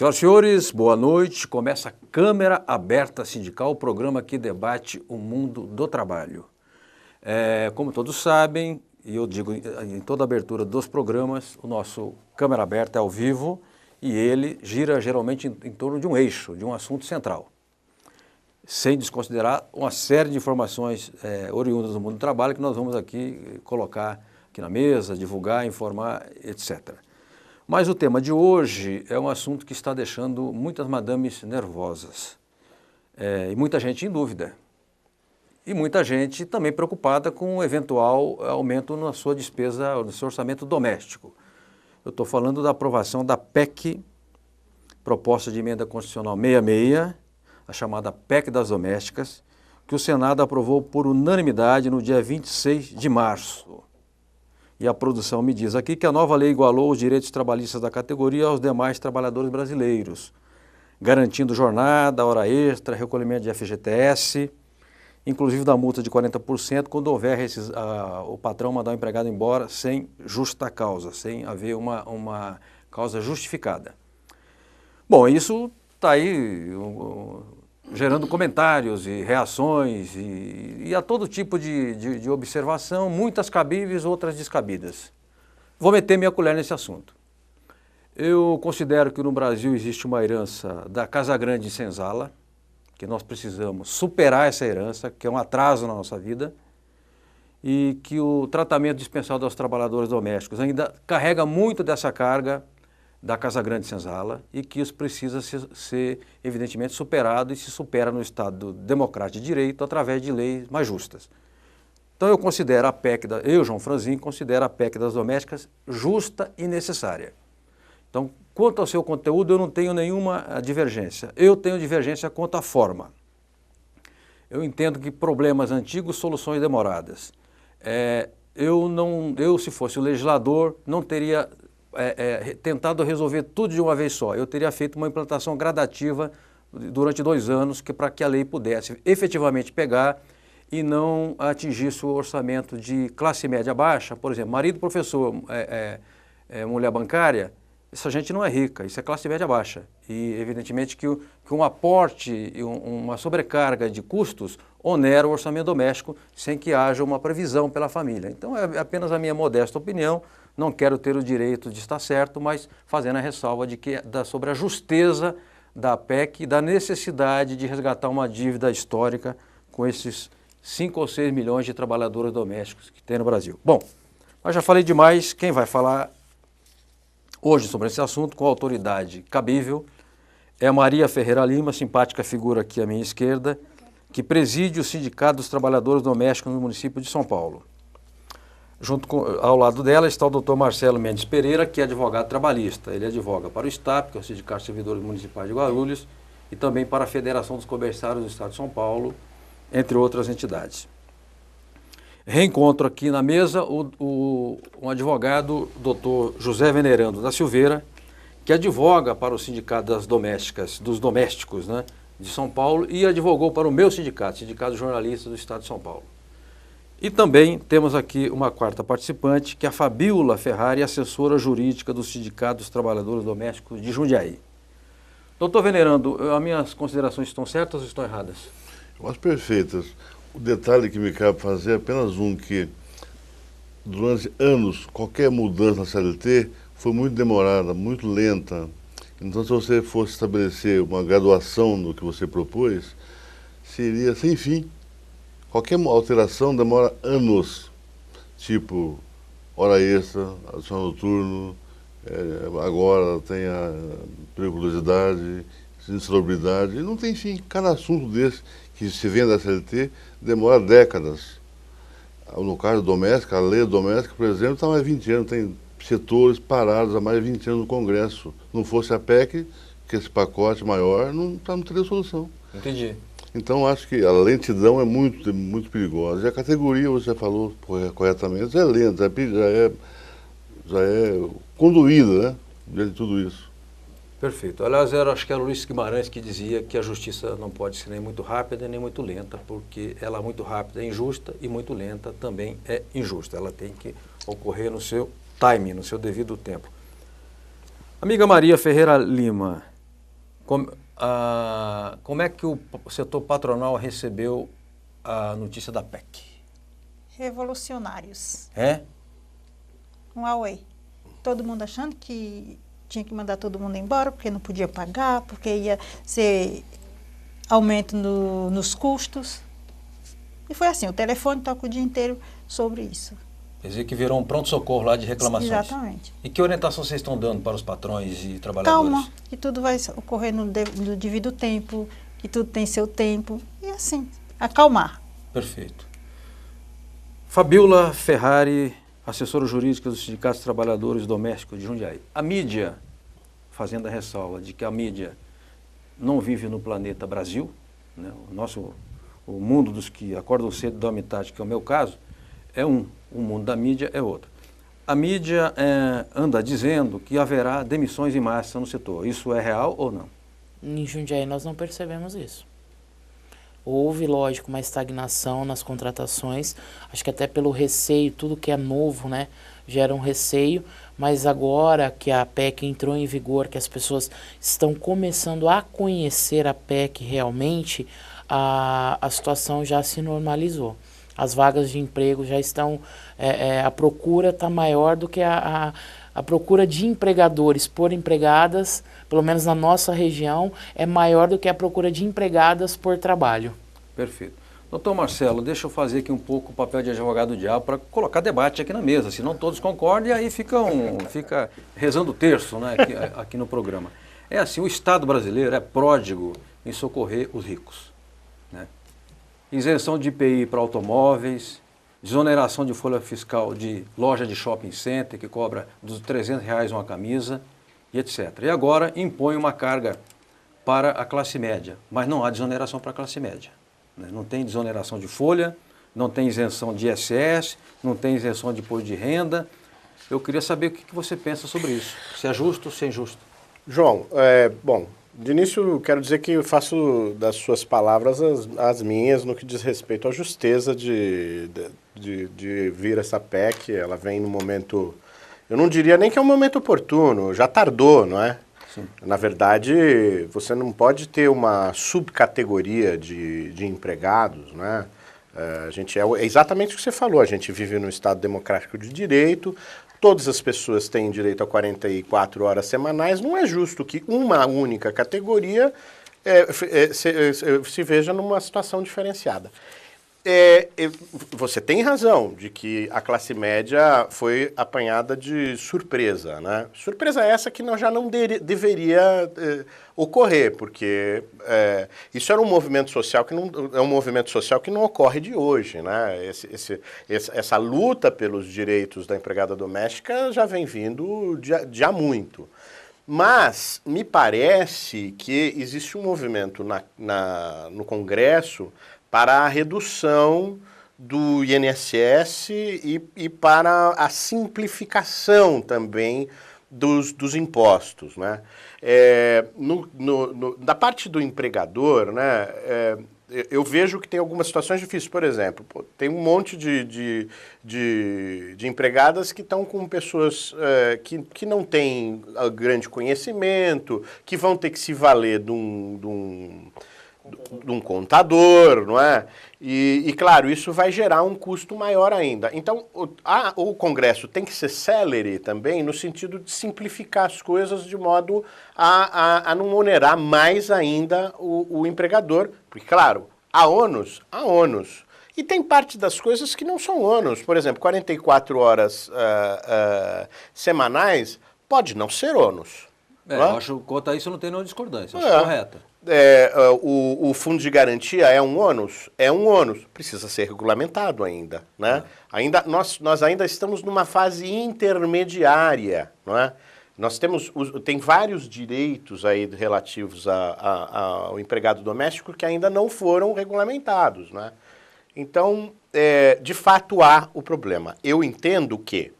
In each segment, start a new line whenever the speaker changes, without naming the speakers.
Senhoras e senhores, boa noite. Começa a Câmara Aberta Sindical, o programa que debate o mundo do trabalho. Como todos sabem, e eu digo em toda a abertura dos programas, o nosso Câmara Aberta é ao vivo e ele gira geralmente em torno de um eixo, de um assunto central, sem desconsiderar uma série de informações oriundas do mundo do trabalho que nós vamos aqui colocar aqui na mesa, divulgar, informar, etc. Mas o tema de hoje é um assunto que está deixando muitas madames nervosas e muita gente em dúvida. E muita gente também preocupada com um eventual aumento na sua despesa, no seu orçamento doméstico. Eu estou falando da aprovação da PEC, Proposta de Emenda Constitucional 66, a chamada PEC das Domésticas, que o Senado aprovou por unanimidade no dia 26 de março. E a produção me diz aqui que a nova lei igualou os direitos trabalhistas da categoria aos demais trabalhadores brasileiros, garantindo jornada, hora extra, recolhimento de FGTS, inclusive da multa de 40% quando houver o patrão mandar o empregado embora sem justa causa, sem haver uma causa justificada. Bom, isso está aí gerando comentários e reações e a todo tipo de observação, muitas cabíveis, outras descabidas. Vou meter minha colher nesse assunto. Eu considero que no Brasil existe uma herança da Casa Grande e Senzala, que nós precisamos superar essa herança, que é um atraso na nossa vida, e que o tratamento dispensado aos trabalhadores domésticos ainda carrega muito dessa carga da Casa Grande e Senzala e que isso precisa ser evidentemente superado e se supera no Estado democrático de direito através de leis mais justas. Então eu considero a PEC, João Franzin, considero a PEC das domésticas justa e necessária. Então, quanto ao seu conteúdo, eu não tenho nenhuma divergência. Eu tenho divergência quanto à forma. Eu entendo que problemas antigos, soluções demoradas. Eu, se fosse o legislador, não teria tentado resolver tudo de uma vez só. Eu teria feito uma implantação gradativa durante 2 anos para que a lei pudesse efetivamente pegar e não atingisse o orçamento de classe média baixa. Por exemplo, marido professor, mulher bancária, essa gente não é rica, isso é classe média baixa. E evidentemente que um aporte e uma sobrecarga de custos onera o orçamento doméstico sem que haja uma previsão pela família. Então é apenas a minha modesta opinião. Não quero ter o direito de estar certo, mas fazendo a ressalva sobre a justeza da PEC e da necessidade de resgatar uma dívida histórica com esses 5 ou 6 milhões de trabalhadores domésticos que tem no Brasil. Bom, mas já falei demais. Quem vai falar hoje sobre esse assunto com autoridade cabível é a Maria Ferreira Lima, simpática figura aqui à minha esquerda, que preside o Sindicato dos Trabalhadores Domésticos no município de São Paulo. Ao lado dela está o Dr. Marcelo Mendes Pereira, que é advogado trabalhista. Ele advoga para o STAP, que é o Sindicato de Servidores Municipais de Guarulhos, e também para a Federação dos Comerciários do Estado de São Paulo, entre outras entidades. Reencontro aqui na mesa um advogado, Dr. José Venerando da Silveira, que advoga para o Sindicato das Domésticas, dos Domésticos, né, de São Paulo, e advogou para o meu sindicato, Sindicato de Jornalistas do Estado de São Paulo. E também temos aqui uma quarta participante, que é a Fabíola Ferrari, assessora jurídica do Sindicato dos Trabalhadores Domésticos de Jundiaí. Doutor Venerando, as minhas considerações estão certas ou estão erradas?
Eu acho perfeitas. O detalhe que me cabe fazer é apenas que durante anos qualquer mudança na CLT foi muito demorada, muito lenta. Então, se você fosse estabelecer uma graduação no que você propôs, seria sem fim. Qualquer alteração demora anos, tipo hora extra, adicional noturno, agora tem a periculosidade, insalubridade, não tem fim. Cada assunto desse que se vem da CLT demora décadas. No caso doméstico, a lei doméstica, por exemplo, está há mais de 20 anos, tem setores parados há mais de 20 anos no Congresso. Não fosse a PEC, que esse pacote maior, não teria solução.
Entendi.
Então, acho que a lentidão é muito perigosa. E a categoria, você já falou corretamente, já é lenta, já é conduída, né, diante de tudo isso.
Perfeito. Aliás, acho que era o Luiz Guimarães que dizia que a justiça não pode ser nem muito rápida nem muito lenta, porque ela muito rápida é injusta e muito lenta também é injusta. Ela tem que ocorrer no seu timing, no seu devido tempo. Amiga Maria Ferreira Lima, Como é que o setor patronal recebeu a notícia da PEC?
Revolucionários.
É?
Um auê. Todo mundo achando que tinha que mandar todo mundo embora, porque não podia pagar, porque ia ser aumento nos custos. E foi assim, o telefone toca o dia inteiro sobre isso.
Quer dizer que virou um pronto-socorro lá de reclamações.
Exatamente.
E que orientação vocês estão dando para os patrões e trabalhadores?
Calma, que tudo vai ocorrer no devido tempo, que tudo tem seu tempo. E assim, acalmar.
Perfeito. Fabiola Ferrari, assessora jurídica do Sindicato dos Trabalhadores Domésticos de Jundiaí. A mídia, fazendo a ressalva de que a mídia não vive no planeta Brasil, né? O mundo dos que acordam cedo e dormem tarde, que é o meu caso, é um. O mundo da mídia é outro. A mídia anda dizendo que haverá demissões em massa no setor. Isso é real ou não?
Em Jundiaí nós não percebemos isso. Houve, lógico, uma estagnação nas contratações, acho que até pelo receio, tudo que é novo, né, gera um receio, mas agora que a PEC entrou em vigor, que as pessoas estão começando a conhecer a PEC realmente, a situação já se normalizou. As vagas de emprego já estão, a procura está maior do que a procura de empregadores por empregadas, pelo menos na nossa região, é maior do que a procura de empregadas por trabalho.
Perfeito. Doutor Marcelo, deixa eu fazer aqui um pouco o papel de advogado do diabo para colocar debate aqui na mesa, senão todos concordam e aí fica rezando o terço, né, aqui no programa. É assim, o Estado brasileiro é pródigo em socorrer os ricos, né? Isenção de IPI para automóveis, desoneração de folha fiscal de loja de shopping center, que cobra dos R$300 uma camisa, e etc. E agora impõe uma carga para a classe média, mas não há desoneração para a classe média, né? Não tem desoneração de folha, não tem isenção de ISS, não tem isenção de imposto de renda. Eu queria saber o que você pensa sobre isso, se é justo ou se é injusto.
João, bom, de início quero dizer que eu faço das suas palavras as minhas no que diz respeito à justeza de vir essa PEC. Ela vem no momento, eu não diria nem que é um momento oportuno, já tardou, não é?
Sim.
Na verdade, você não pode ter uma subcategoria de empregados, né? A gente é exatamente o que você falou, a gente vive num Estado democrático de direito, todas as pessoas têm direito a 44 horas semanais, não é justo que uma única categoria se veja numa situação diferenciada. Você tem razão de que a classe média foi apanhada de surpresa, né? Surpresa essa que já não deveria ocorrer, porque isso era um movimento social que não ocorre de hoje, né? Essa luta pelos direitos da empregada doméstica já vem vindo de há muito. Mas me parece que existe um movimento no Congresso para a redução do INSS e para a simplificação também dos impostos, né? Da parte do empregador, né, eu vejo que tem algumas situações difíceis. Por exemplo, tem um monte de empregadas que estão com pessoas que não têm grande conhecimento, que vão ter que se valer de um contador, não é? E, claro, isso vai gerar um custo maior ainda. Então, o Congresso tem que ser célere também no sentido de simplificar as coisas de modo a não onerar mais ainda o empregador. Porque, claro, há ônus. E tem parte das coisas que não são ônus. Por exemplo, 44 horas semanais pode não ser ônus.
Eu acho que quanto a isso não tem nenhuma discordância, acho correta.
O fundo de garantia é um ônus? É um ônus. Precisa ser regulamentado ainda, né? Nós ainda estamos numa fase intermediária, não é? Tem vários direitos aí relativos ao empregado doméstico que ainda não foram regulamentados, né? Então, de fato, há o problema. Eu entendo que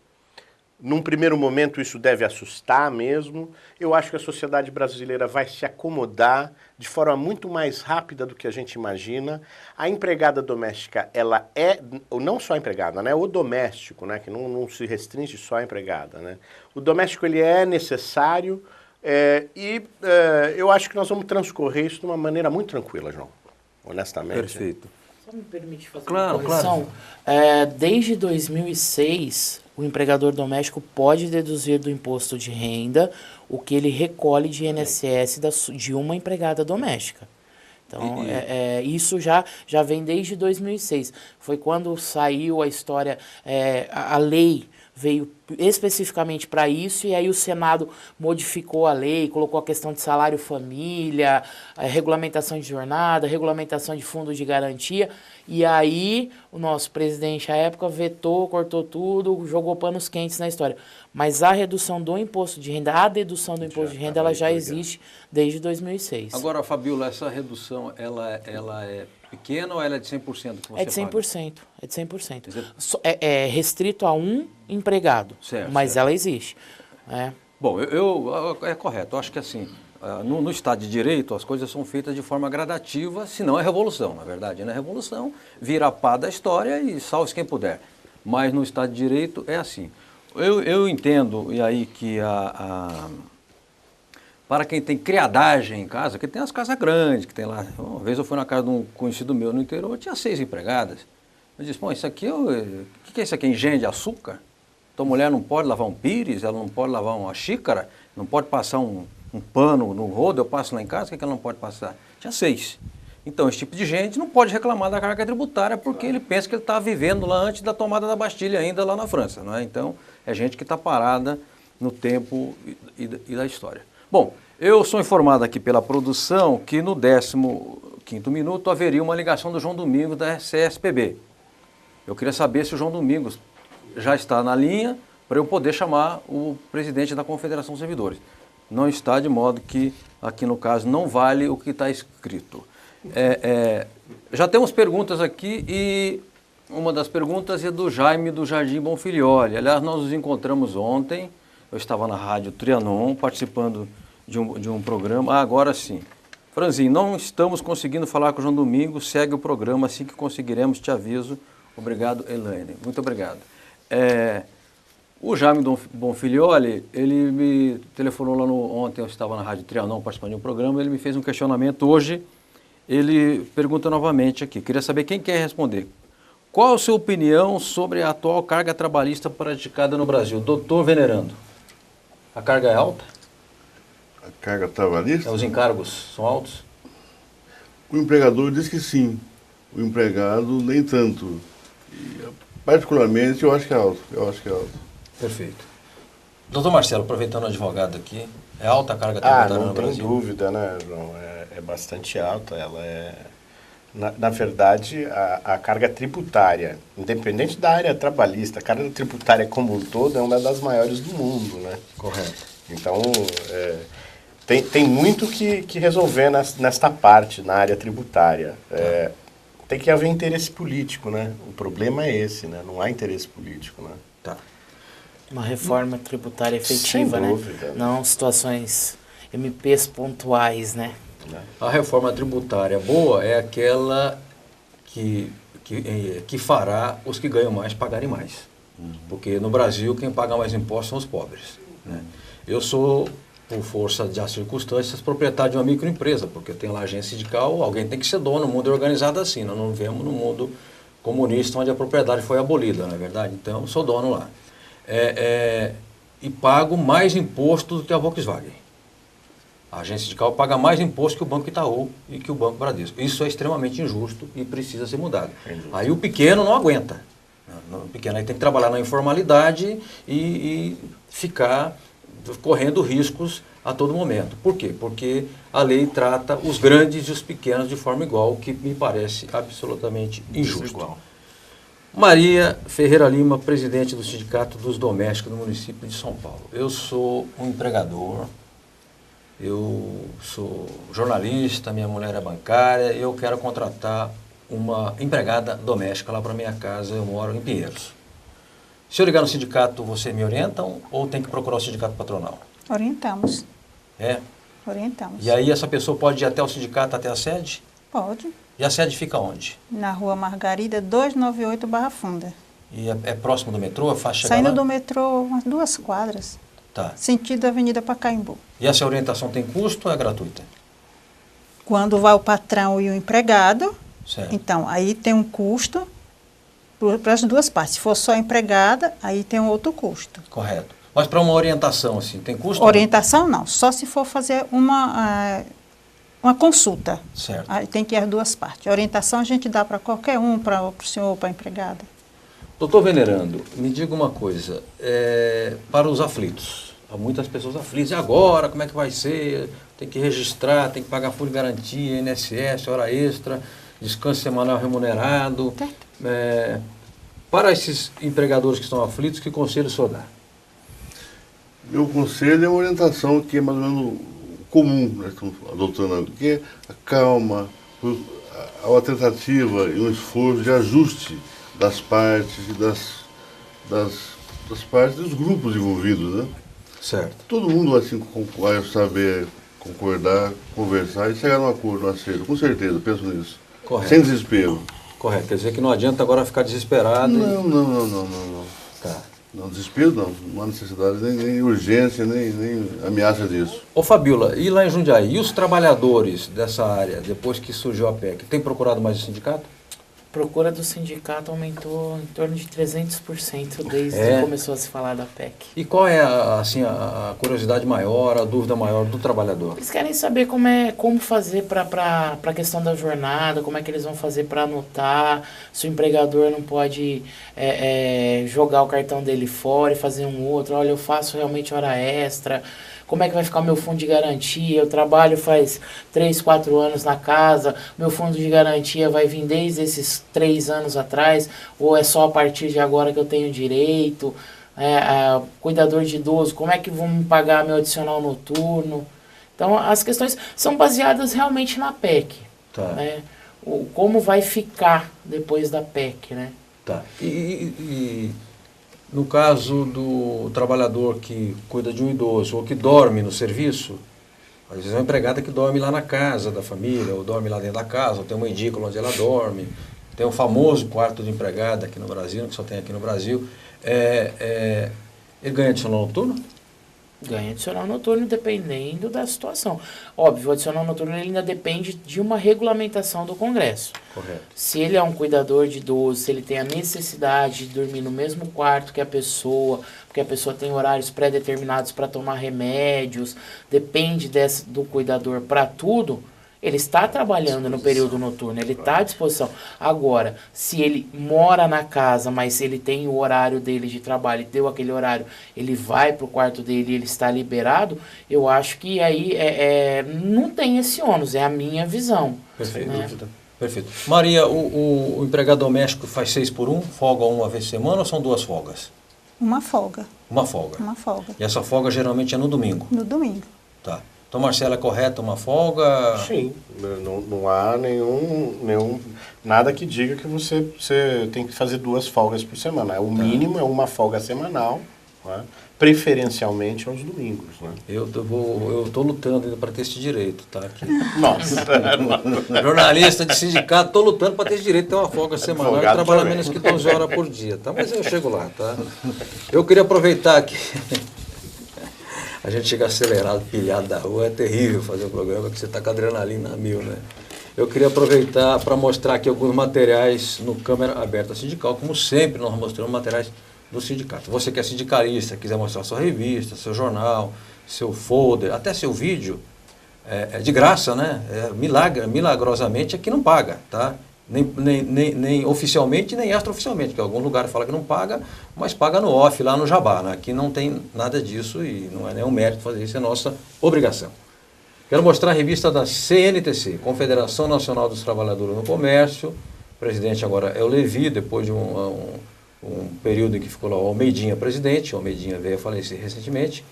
num primeiro momento isso deve assustar mesmo. Eu acho que a sociedade brasileira vai se acomodar de forma muito mais rápida do que a gente imagina. A empregada doméstica, ela não só a empregada, né? O doméstico, né? Que não se restringe só à empregada, né? O doméstico, ele é necessário Eu acho que nós vamos transcorrer isso de uma maneira muito tranquila, João, honestamente.
Perfeito.
Só me permite fazer
Claro,
uma correção? Desde 2006, o empregador doméstico pode deduzir do imposto de renda o que ele recolhe de INSS de uma empregada doméstica. Então, isso já vem desde 2006. Foi quando saiu a história, a lei veio especificamente para isso, e aí o Senado modificou a lei, colocou a questão de salário família, regulamentação de jornada, regulamentação de fundo de garantia, e aí o nosso presidente à época vetou, cortou tudo, jogou panos quentes na história. Mas a redução do imposto de renda, a dedução do imposto de renda, ela já existe desde 2006.
Agora, Fabiola, essa redução, ela é pequena ou ela é de 100% que você
É de 100%,
paga?
é de 100%. É restrito a um empregado,
Certo,
mas
certo.
ela existe.
Bom, é correto. Eu acho que assim, no Estado de Direito, as coisas são feitas de forma gradativa, senão é revolução, na verdade. Na revolução, vira a pá da história e salve quem puder. Mas no Estado de Direito é assim. Eu entendo, e aí que para quem tem criadagem em casa, que tem as casas grandes, que tem lá. Uma vez eu fui na casa de um conhecido meu no interior, tinha 6 empregadas. Eu disse, isso aqui, o que é isso aqui? Engenho de açúcar? Tua mulher não pode lavar um pires, ela não pode lavar uma xícara, não pode passar um pano no rodo, eu passo lá em casa, o que ela não pode passar? Tinha 6. Então, esse tipo de gente não pode reclamar da carga tributária porque ele pensa que ele está vivendo lá antes da tomada da Bastilha, ainda lá na França. Não é? Então, é gente que está parada no tempo e da história. Bom, eu sou informado aqui pela produção que no 15º minuto haveria uma ligação do João Domingos da CSPB. Eu queria saber se o João Domingos já está na linha para eu poder chamar o presidente da Confederação dos Servidores. Não está, de modo que aqui no caso não vale o que está escrito. Já temos perguntas aqui e uma das perguntas é do Jaime do Jardim Bonfilioli. Aliás, nós nos encontramos ontem, eu estava na Rádio Trianon participando de um programa. Agora sim. Franzinho, não estamos conseguindo falar com o João Domingos, segue o programa, assim que conseguiremos, te aviso. Obrigado, Elaine. Muito obrigado. O Jaime Bonfilioli, ele me telefonou lá ontem, eu estava na Rádio Trianon participando de um programa, ele me fez um questionamento hoje, ele pergunta novamente aqui, queria saber quem quer responder. Qual a sua opinião sobre a atual carga trabalhista praticada no Brasil? Doutor Venerando, a carga é alta?
A carga trabalhista?
Os encargos são altos?
O empregador diz que sim, o empregado nem tanto. E, particularmente, eu acho que é alto.
Perfeito. Doutor Marcelo, aproveitando o advogado aqui, é alta a carga tributária no Brasil?
Não tem dúvida, né, João? É bastante alta. Ela na verdade, a carga tributária, independente da área trabalhista, a carga tributária como um todo é uma das maiores do mundo, né?
Correto.
Então, tem muito que resolver nesta parte, na área tributária. Tem que haver interesse político, né? O problema é esse, né? Não há interesse político, né?
Tá.
Uma reforma tributária efetiva,
Sem dúvida.
né? Não situações MPs pontuais, né?
A reforma tributária boa é aquela que fará os que ganham mais pagarem mais. Porque no Brasil quem paga mais impostos são os pobres. Né? Eu sou, por força das circunstâncias, proprietário de uma microempresa, porque eu tenho lá agência sindical, alguém tem que ser dono, o mundo é organizado assim, nós não vivemos no mundo comunista onde a propriedade foi abolida, não é verdade? Então, eu sou dono lá. E pago mais imposto do que a Volkswagen. A agência sindical paga mais imposto que o Banco Itaú e que o Banco Bradesco. Isso é extremamente injusto e precisa ser mudado. Aí o pequeno não aguenta. O pequeno aí tem que trabalhar na informalidade e ficar correndo riscos a todo momento. Por quê? Porque a lei trata os grandes e os pequenos de forma igual, o que me parece absolutamente injusto.
Desigual.
Maria Ferreira Lima, presidente do Sindicato dos Domésticos do município de São Paulo. Eu sou um empregador, eu sou jornalista, minha mulher é bancária, eu quero contratar uma empregada doméstica lá para minha casa, eu moro em Pinheiros. Se eu ligar no sindicato, vocês me orientam ou tem que procurar o sindicato patronal?
Orientamos. Orientamos.
E aí essa pessoa pode ir até o sindicato, até a sede?
Pode.
E a sede fica onde?
Na Rua Margarida, 298, Barra Funda.
E é próximo do metrô? É fácil chegar
Saindo
lá?
do metrô, umas 2 quadras.
Tá.
sentido Avenida Pacaembu.
E essa orientação tem custo ou é gratuita?
Quando vai o patrão e o empregado,
Certo.
então aí tem um custo para as duas partes. Se for só a empregada, aí tem um outro custo.
Correto. Mas para uma orientação, assim, tem custo?
Orientação não, só se for fazer uma consulta.
Certo.
Aí tem que ir as duas partes. A orientação a gente dá para qualquer um, para o senhor ou para a empregada.
Doutor Venerando, me diga uma coisa, para os aflitos, há muitas pessoas aflitas, e agora, como é que vai ser? Tem que registrar, tem que pagar fundo de garantia, INSS, hora extra, descanso semanal remunerado. Para esses empregadores que estão aflitos, que conselho o senhor dá?
Meu conselho é uma orientação que é mais ou menos comum, nós estamos adotando, que é a calma, a tentativa e um esforço de ajuste das partes e das partes dos grupos envolvidos, né?
Certo.
Todo mundo vai saber concordar, conversar e chegar num acordo, num acerto, com certeza, penso nisso.
Correto.
Sem desespero.
Correto, quer dizer que não adianta agora ficar desesperado.
Não.
Tá.
Não, desespero não há necessidade, nem urgência, nem ameaça disso.
Ô Fabiola, e lá em Jundiaí, e os trabalhadores dessa área, depois que surgiu a PEC, tem procurado mais o sindicato?
A procura do sindicato aumentou em torno de 300% desde que começou a se falar da PEC.
E qual é a curiosidade maior, a dúvida maior do trabalhador?
Eles querem saber como fazer para a questão da jornada, como é que eles vão fazer para anotar, se o empregador não pode jogar o cartão dele fora e fazer um outro, olha, eu faço realmente hora extra, como é que vai ficar o meu fundo de garantia, eu trabalho faz 3, 4 anos na casa, meu fundo de garantia vai vir desde esses 3 anos atrás, ou é só a partir de agora que eu tenho direito, cuidador de idoso, como é que vão me pagar meu adicional noturno? Então, as questões são baseadas realmente na PEC.
Tá.
Né? Como vai ficar depois da PEC, né?
Tá. E no caso do trabalhador que cuida de um idoso ou que dorme no serviço, às vezes é uma empregada que dorme lá na casa da família, ou dorme lá dentro da casa, ou tem uma edícula onde ela dorme, tem o famoso quarto de empregada aqui no Brasil, que só tem aqui no Brasil. Ele ganha adicional noturno?
Ganha adicional noturno dependendo da situação. Óbvio, o adicional noturno ele ainda depende de uma regulamentação do Congresso.
Correto.
Se ele é um cuidador de idoso, se ele tem a necessidade de dormir no mesmo quarto que a pessoa, porque a pessoa tem horários pré-determinados para tomar remédios, depende do cuidador para tudo, ele está trabalhando no período noturno, ele está à disposição. Agora, se ele mora na casa, mas ele tem o horário dele de trabalho, deu aquele horário, ele vai para o quarto dele e ele está liberado, eu acho que aí não tem esse ônus, é a minha visão.
Perfeito.
Né?
Perfeito. Maria, o empregado doméstico faz 6 por 1, folga uma vez por semana ou são 2 folgas?
Uma folga.
Uma folga.
Uma folga.
E essa folga geralmente é no domingo?
No domingo.
Tá. Então, Marcela, é correto uma folga?
Sim, não há nada que diga que você tem que fazer 2 folgas por semana. O mínimo é uma folga semanal, né? Preferencialmente aos domingos. Né?
Eu estou lutando ainda para ter esse direito, tá?
Nossa!
Jornalista de sindicato, estou lutando para ter esse direito de ter uma folga semanal e trabalhar
também.
menos que 12 horas por dia, tá? Mas eu chego lá, tá? Eu queria aproveitar que a gente chega acelerado, pilhado da rua, é terrível fazer um programa que você está com a adrenalina a 1000, né? Eu queria aproveitar para mostrar aqui alguns materiais no Câmara Aberta Sindical, como sempre nós mostramos materiais do sindicato. Você que é sindicalista, quiser mostrar sua revista, seu jornal, seu folder, até seu vídeo, é de graça, né? Milagrosamente aqui não paga, tá? Nem oficialmente, nem extraoficialmente, porque alguns lugares falam que não paga, mas paga no off, lá no Jabá, né? Aqui não tem nada disso e não é nenhum mérito fazer isso, é nossa obrigação. Quero mostrar a revista da CNTC, Confederação Nacional dos Trabalhadores no Comércio. O presidente agora é o Levi, depois de um período em que ficou lá o Almeidinha presidente. O Almeidinha veio a falecer recentemente.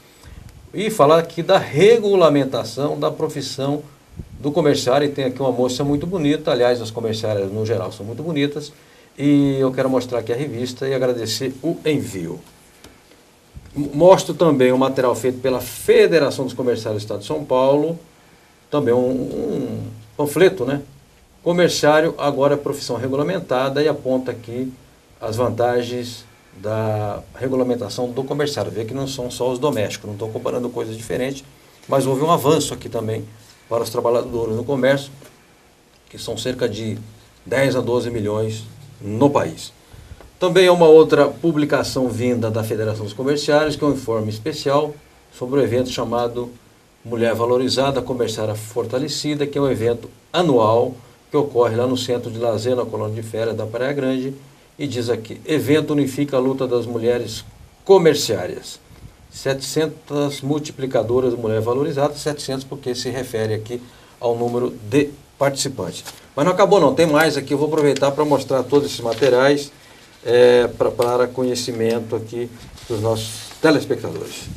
E falar aqui da regulamentação da profissão do comerciário. E tem aqui uma moça muito bonita, aliás, as comerciárias no geral são muito bonitas. E eu quero mostrar aqui a revista e agradecer o envio. Mostro também um material feito pela Federação dos Comerciários do Estado de São Paulo, também um panfleto, né? Comerciário agora é profissão regulamentada, e aponta aqui as vantagens da regulamentação do comerciário. Vê que não são só os domésticos, não estou comparando coisas diferentes, mas houve um avanço aqui também para os trabalhadores no comércio, que são cerca de 10 a 12 milhões no país. Também é uma outra publicação vinda da Federação dos Comerciários, que é um informe especial sobre o evento chamado Mulher Valorizada, Comerciária Fortalecida, que é um evento anual que ocorre lá no Centro de Lazer, na Colônia de Férias da Praia Grande, e diz aqui, evento unifica a luta das mulheres comerciárias. 700 multiplicadoras de mulher valorizada, 700 porque se refere aqui ao número de participantes. Mas não acabou não, tem mais aqui, eu vou aproveitar para mostrar todos esses materiais para conhecimento aqui dos nossos telespectadores.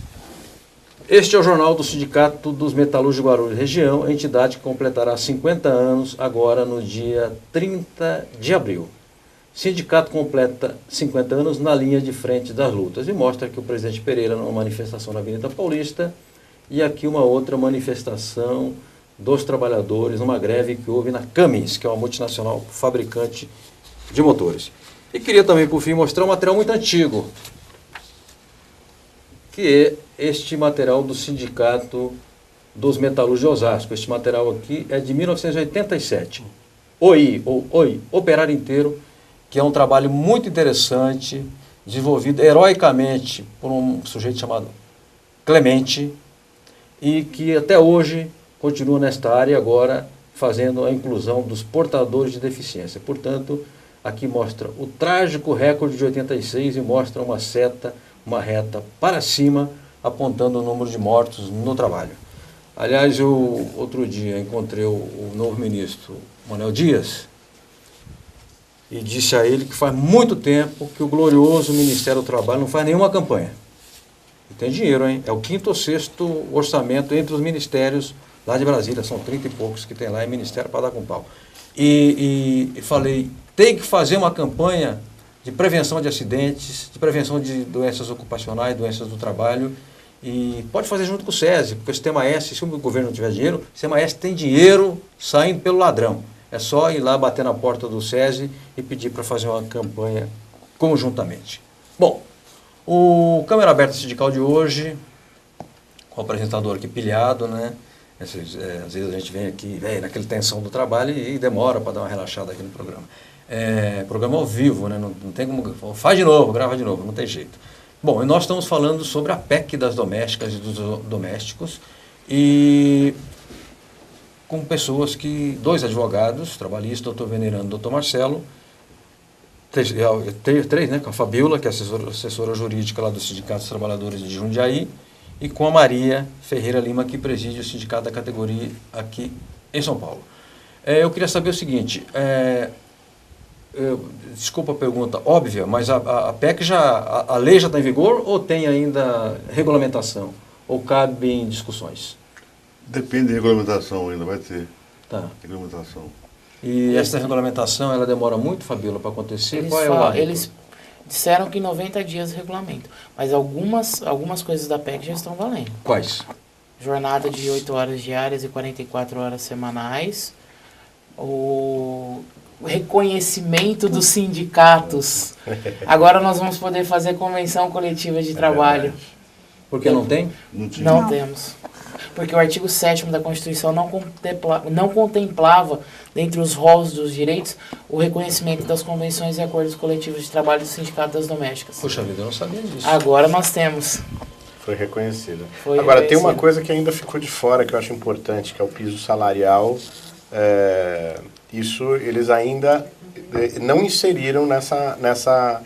Este é o Jornal do Sindicato dos Metalúrgicos de Guarulhos Região, a entidade que completará 50 anos agora no dia 30 de abril. O sindicato completa 50 anos na linha de frente das lutas e mostra aqui o presidente Pereira numa manifestação na Avenida Paulista e aqui uma outra manifestação dos trabalhadores numa greve que houve na Cummins, que é uma multinacional fabricante de motores. E queria também, por fim, mostrar um material muito antigo, que é este material do Sindicato dos Metalúrgicos de Osasco. Este material aqui é de 1987. Oi, Operário Inteiro, que é um trabalho muito interessante, desenvolvido heroicamente por um sujeito chamado Clemente, e que até hoje continua nesta área, agora fazendo a inclusão dos portadores de deficiência. Portanto, aqui mostra o trágico recorde de 86 e mostra uma seta, uma reta para cima, apontando o número de mortos no trabalho. Aliás, eu outro dia encontrei o novo ministro, Manuel Dias, e disse a ele que faz muito tempo que o glorioso Ministério do Trabalho não faz nenhuma campanha. E tem dinheiro, hein? É o 5º ou 6º orçamento entre os ministérios lá de Brasília, são 30 e poucos que tem lá em ministério para dar com pau. E falei, tem que fazer uma campanha de prevenção de acidentes, de prevenção de doenças ocupacionais, doenças do trabalho, e pode fazer junto com o SESI, porque o Sistema S, se o governo não tiver dinheiro, o Sistema S tem dinheiro saindo pelo ladrão. É só ir lá bater na porta do SESI e pedir para fazer uma campanha conjuntamente. Bom, o Câmara Aberta Sindical de hoje, com o apresentador aqui pilhado, né? Às vezes a gente vem aqui, naquela tensão do trabalho e demora para dar uma relaxada aqui no programa. Programa ao vivo, né? Não tem como... Faz de novo, grava de novo, não tem jeito. Bom, e nós estamos falando sobre a PEC das domésticas e dos domésticos e com pessoas que... Dois advogados, trabalhistas, doutor Venerando e doutor Marcelo, três, né? Com a Fabiola, que é assessora jurídica lá do Sindicato dos Trabalhadores de Jundiaí, e com a Maria Ferreira Lima, que preside o sindicato da categoria aqui em São Paulo. Eu queria saber o seguinte, desculpa a pergunta óbvia, mas a PEC a lei já está em vigor ou tem ainda regulamentação? Ou cabe em discussões?
Depende da regulamentação ainda, vai ter regulamentação.
E essa regulamentação, ela demora muito, Fabiola, para acontecer?
Eles disseram que em 90 dias regulamento, mas algumas coisas da PEC já estão valendo.
Quais?
Jornada de 8 horas diárias e 44 horas semanais, o reconhecimento dos sindicatos. Agora nós vamos poder fazer convenção coletiva de trabalho.
Porque não tem?
Não temos. Porque o artigo 7º da Constituição não contemplava, dentre os rolos dos direitos, o reconhecimento das convenções e acordos coletivos de trabalho do Sindicato das Domésticas.
Puxa vida, eu não sabia disso.
Agora nós temos.
Foi reconhecido. Tem uma coisa que ainda ficou de fora, que eu acho importante, que é o piso salarial. Isso eles ainda não inseriram nessa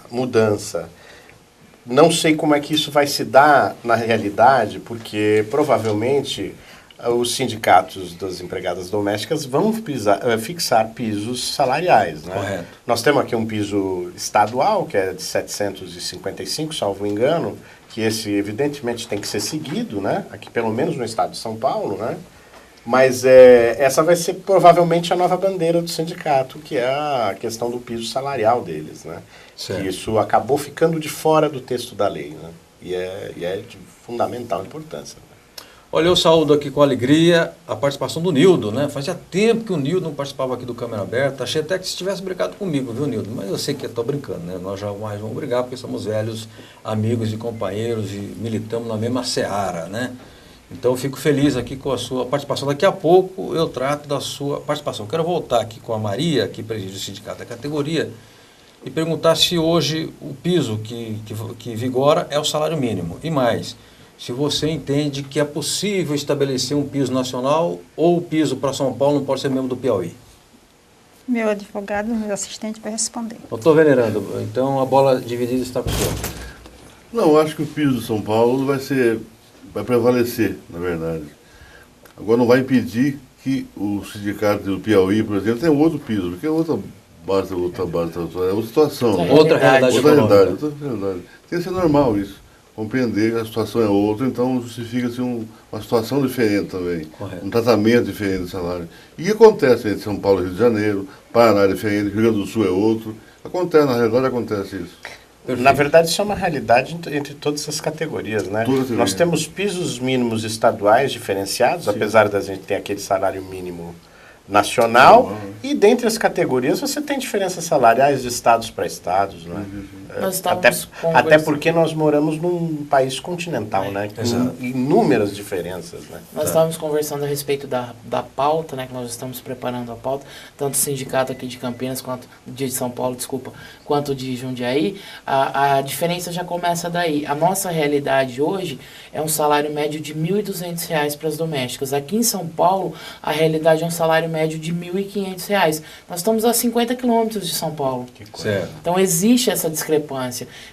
mudança. Não sei como é que isso vai se dar na realidade, porque provavelmente os sindicatos das empregadas domésticas vão fixar pisos salariais. Né?
Correto.
Nós temos aqui um piso estadual, que é de 755, salvo engano, que esse evidentemente tem que ser seguido, né? Aqui pelo menos no estado de São Paulo, né? Mas essa vai ser provavelmente a nova bandeira do sindicato, que é a questão do piso salarial deles, né? Que isso acabou ficando de fora do texto da lei, né? E é de fundamental importância. Né?
Olha, eu saúdo aqui com alegria a participação do Nildo, né? Fazia tempo que o Nildo não participava aqui do Câmara Aberta. Achei até que se tivesse brincado comigo, viu, Nildo? Mas eu sei que estou brincando, né? Nós jamais vamos brigar porque somos velhos amigos e companheiros e militamos na mesma seara, né? Então eu fico feliz aqui com a sua participação. Daqui a pouco eu trato da sua participação. Quero voltar aqui com a Maria, que preside o sindicato da categoria, e perguntar se hoje o piso que vigora é o salário mínimo. E mais, se você entende que é possível estabelecer um piso nacional ou o piso para São Paulo não pode ser membro do Piauí.
Meu advogado, meu assistente vai responder.
Doutor Venerando, então a bola dividida está com o senhor.
Não, eu acho que o piso de São Paulo vai prevalecer, na verdade. Agora não vai impedir que o sindicato do Piauí, por exemplo, tenha outro piso, porque é outra situação.
Outra realidade econômica.
Outra realidade. Tem que ser normal isso. Compreender que a situação é outra, então justifica-se uma situação diferente também.
Correto.
Um tratamento diferente de salário. E acontece entre São Paulo e Rio de Janeiro, Paraná é diferente, Rio Grande do Sul é outro. Acontece, na realidade acontece isso.
Perfeito. Na verdade, isso é uma realidade entre todas as categorias, né? Nós temos pisos mínimos estaduais diferenciados, sim, apesar da gente ter aquele salário mínimo nacional, e dentre as categorias você tem diferenças salariais de estados para estados, né? Até porque nós moramos num país continental, né? Com inúmeras diferenças, né?
Nós estávamos conversando a respeito da pauta, né? Que nós estamos preparando a pauta, tanto o sindicato aqui de Campinas, quanto de São Paulo, quanto de Jundiaí. A diferença já começa daí. A nossa realidade hoje é um salário médio de R$ 1.200 para as domésticas. Aqui em São Paulo, a realidade é um salário médio de R$ 1.500. Nós estamos a 50 quilômetros de São Paulo. Então existe essa discrepância.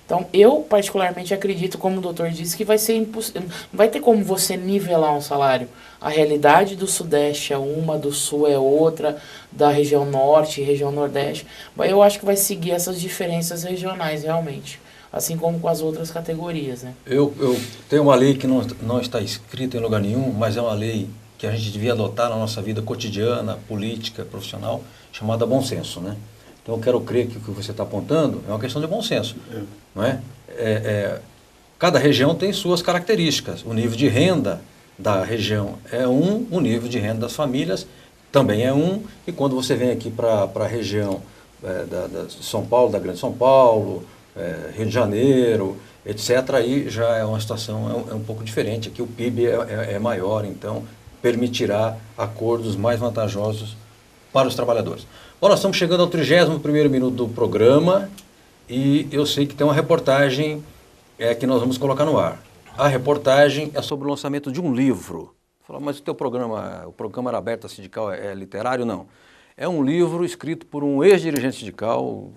Então eu particularmente acredito, como o doutor disse, que vai ser impossível, não vai ter como você nivelar um salário. A realidade do Sudeste é uma, do Sul é outra, da região Norte, região Nordeste. Eu acho que vai seguir essas diferenças regionais realmente, assim como com as outras categorias, né?
Eu tenho uma lei que não está escrita em lugar nenhum, mas é uma lei que a gente devia adotar na nossa vida cotidiana, política, profissional, chamada bom senso, né? Então eu quero crer que o que você está apontando é uma questão de bom senso, não é? Cada região tem suas características. O nível de renda da região é o nível de renda das famílias também é e quando você vem aqui para a região da São Paulo, da Grande São Paulo, Rio de Janeiro, etc., aí já é uma situação um pouco diferente. Aqui o PIB é maior, então permitirá acordos mais vantajosos para os trabalhadores. Bom, nós estamos chegando ao 31º minuto do programa e eu sei que tem uma reportagem que nós vamos colocar no ar. A reportagem é sobre o lançamento de um livro. Fala, mas o programa Aberta Sindical é literário? Não. É um livro escrito por um ex-dirigente sindical,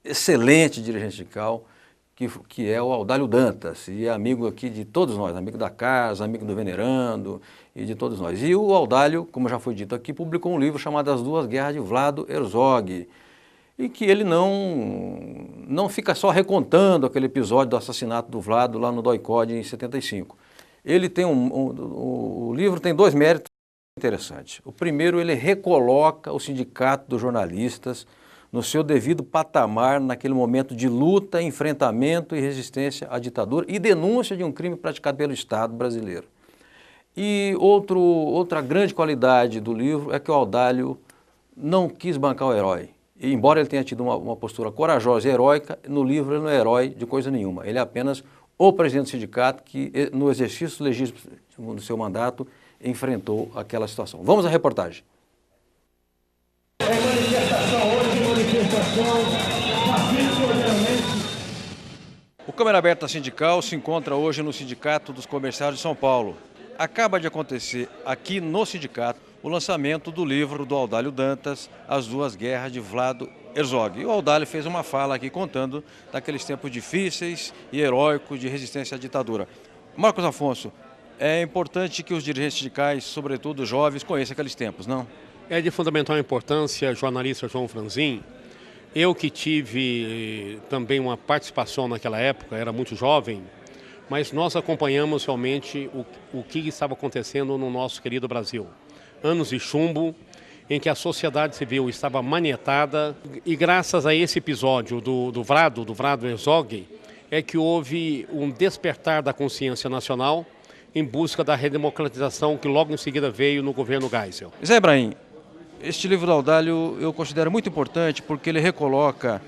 excelente dirigente sindical, que é o Audálio Dantas, e é amigo aqui de todos nós, amigo da casa, amigo do Venerando e de todos nós. E o Audálio, como já foi dito aqui, publicou um livro chamado As Duas Guerras de Vlado Herzog, e que ele não fica só recontando aquele episódio do assassinato do Vlado lá no DOI-CODE em 75. Ele tem o livro tem dois méritos interessantes. O primeiro, ele recoloca o Sindicato dos Jornalistas no seu devido patamar naquele momento de luta, enfrentamento e resistência à ditadura e denúncia de um crime praticado pelo Estado brasileiro. E outra grande qualidade do livro é que o Audálio não quis bancar o herói. E, embora ele tenha tido uma postura corajosa e heróica, no livro ele não é herói de coisa nenhuma. Ele é apenas o presidente do sindicato que, no exercício legítimo do seu mandato, enfrentou aquela situação. Vamos à reportagem. O Câmara Aberta Sindical se encontra hoje no Sindicato dos Comerciários de São Paulo. Acaba de acontecer aqui no sindicato o lançamento do livro do Audálio Dantas, As Duas Guerras de Vlado Herzog. E o Audálio fez uma fala aqui contando daqueles tempos difíceis e heróicos de resistência à ditadura. Marcos Afonso, é importante que os dirigentes sindicais, sobretudo os jovens, conheçam aqueles tempos, não?
É de fundamental importância, jornalista João Franzin. Eu que tive também uma participação naquela época, era muito jovem, mas nós acompanhamos realmente o que estava acontecendo no nosso querido Brasil. Anos de chumbo, em que a sociedade civil estava manietada, e graças a esse episódio do Vlado Herzog, é que houve um despertar da consciência nacional em busca da redemocratização que logo em seguida veio no governo Geisel.
Zé Ibrahim, este livro do Audálio eu considero muito importante porque ele recoloca,